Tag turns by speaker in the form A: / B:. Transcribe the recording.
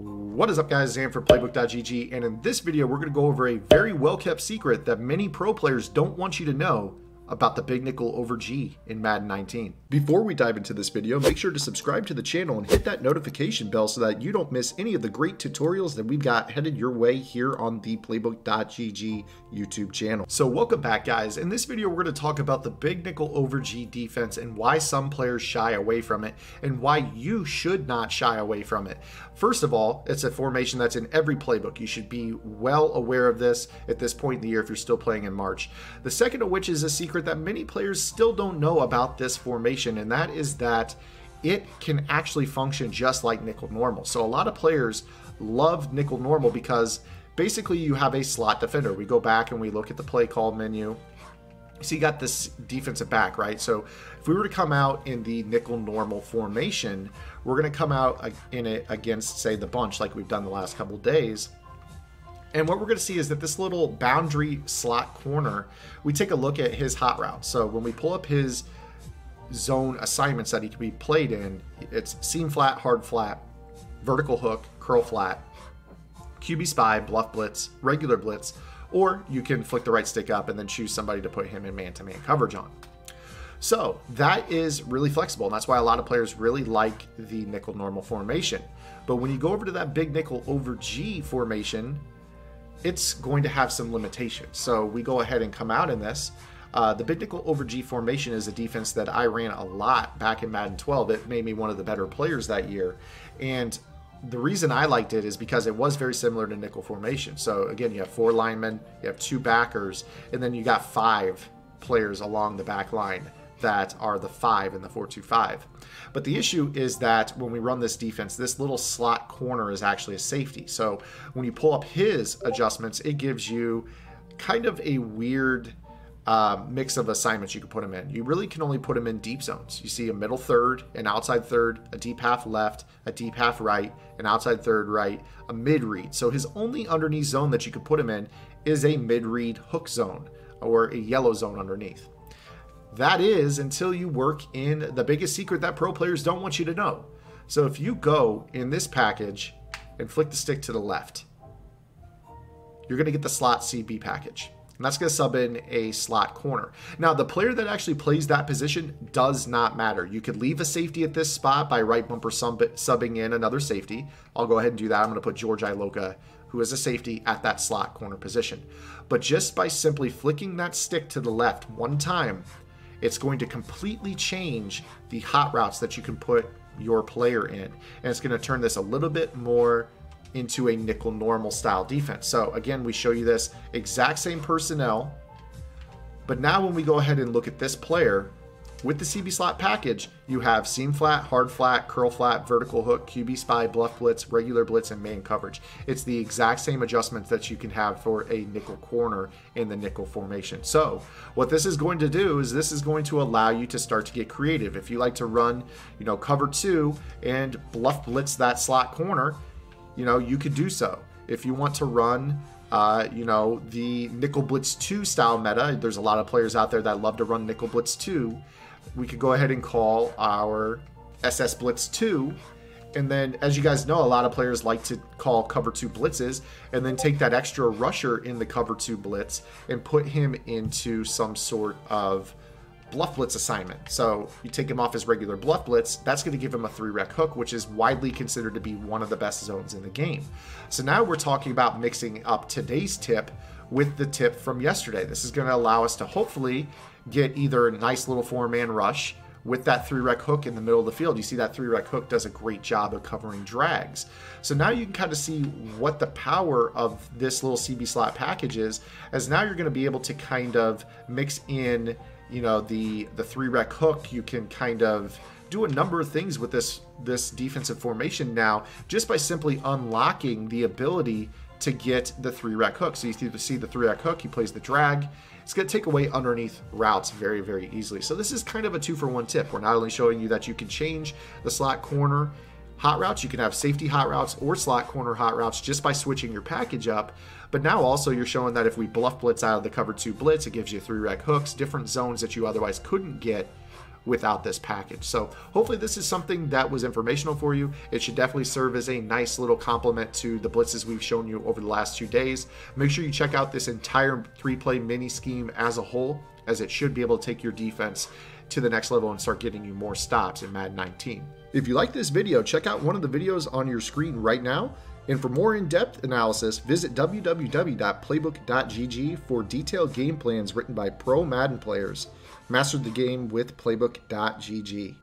A: What is up, guys? Zan for Playbook.gg, and in this video we're going to go over a very well-kept secret that many pro players don't want you to know about the big nickel over G in Madden 19. Before we dive into this video, make sure to subscribe to the channel and hit that notification bell so that you don't miss any of the great tutorials that we've got headed your way here on the Playbook.gg YouTube channel. So welcome back, guys. In this video we're going to talk about the big nickel over G defense and why some players shy away from it and why you should not shy away from it. First of all, it's a formation that's in every playbook. You should be well aware of this at this point in the year if you're still playing in March. The second of which is a secret that many players still don't know about this formation, and that is that it can actually function just like nickel normal. So a lot of players love nickel normal because basically you have a slot defender. We go back and we look at the play call menu. So you got this defensive back, right? So if we were to come out in the nickel normal formation, we're going to come out in it against, say, the bunch like we've done the last couple of days. And what we're going to see is that this little boundary slot corner, we take a look at his hot route. So when we pull up his zone assignments that he can be played in, it's seam flat, hard flat, vertical hook, curl flat, QB spy, bluff blitz, regular blitz, or you can flick the right stick up and then choose somebody to put him in man-to-man coverage on. So that is really flexible, and that's why a lot of players really like the nickel normal formation. But when you go over to that big nickel over G formation, it's going to have some limitations. So we go ahead and come out in this. The big nickel over G formation is a defense that I ran a lot back in Madden 12. It made me one of the better players that year. And the reason I liked it is because it was very similar to nickel formation. So again, you have 4 linemen, you have 2 backers, and then you got 5 players along the back line that are the 5 in the 4-2-5. But the issue is that when we run this defense, this little slot corner is actually a safety. So when you pull up his adjustments, it gives you kind of a weird mix of assignments you can put him in. You really can only put him in deep zones. You see a middle third, an outside third, a deep half left, a deep half right, an outside third right, a mid read. So his only underneath zone that you could put him in is a mid read hook zone or a yellow zone underneath. That is until you work in the biggest secret that pro players don't want you to know. So if you go in this package and flick the stick to the left, you're going to get the slot CB package. And that's going to sub in a slot corner. Now, the player that actually plays that position does not matter. You could leave a safety at this spot by right bumper subbing in another safety. I'll go ahead and do that. I'm going to put George Iloka, who is a safety, at that slot corner position. But just by simply flicking that stick to the left one time, it's going to completely change the hot routes that you can put your player in. And it's going to turn this a little bit more into a nickel normal style defense. So again, we show you this exact same personnel, but now when we go ahead and look at this player with the CB slot package, you have seam flat, hard flat, curl flat, vertical hook, QB spy, bluff blitz, regular blitz, and man coverage. It's the exact same adjustments that you can have for a nickel corner in the nickel formation. So what this is going to do is this is going to allow you to start to get creative. If you like to run, cover 2 and bluff blitz that slot corner, you could do so. If you want to run the nickel blitz 2 style meta, there's a lot of players out there that love to run nickel blitz 2. We could go ahead and call our SS blitz 2, and then as you guys know, a lot of players like to call cover 2 blitzes and then take that extra rusher in the cover 2 blitz and put him into some sort of bluff blitz assignment. So you take him off his regular bluff blitz, that's going to give him a 3-rec hook, which is widely considered to be one of the best zones in the game. So now we're talking about mixing up today's tip with the tip from yesterday. This is going to allow us to hopefully get either a nice little 4-man rush with that 3-rec hook in the middle of the field. You see that 3-rec hook does a great job of covering drags. So now you can kind of see what the power of this little CB slot package is, as now you're going to be able to kind of mix in the 3-rec hook. You can kind of do a number of things with this defensive formation now just by simply unlocking the ability to get the 3-rec hook. So you see the 3-rec hook, he plays the drag. It's going to take away underneath routes very, very easily. So this is kind of a 2-for-1 tip. We're not only showing you that you can change the slot corner hot routes, you can have safety hot routes or slot corner hot routes just by switching your package up. But now also you're showing that if we bluff blitz out of the cover 2 blitz, it gives you 3-rec hooks, different zones that you otherwise couldn't get without this package. So hopefully this is something that was informational for you. It should definitely serve as a nice little complement to the blitzes we've shown you over the last 2 days. Make sure you check out this entire 3-play mini scheme as a whole, as it should be able to take your defense to the next level and start getting you more stops in Madden 19. If you like this video, check out one of the videos on your screen right now. And for more in-depth analysis, visit www.playbook.gg for detailed game plans written by pro Madden players. Master the game with playbook.gg.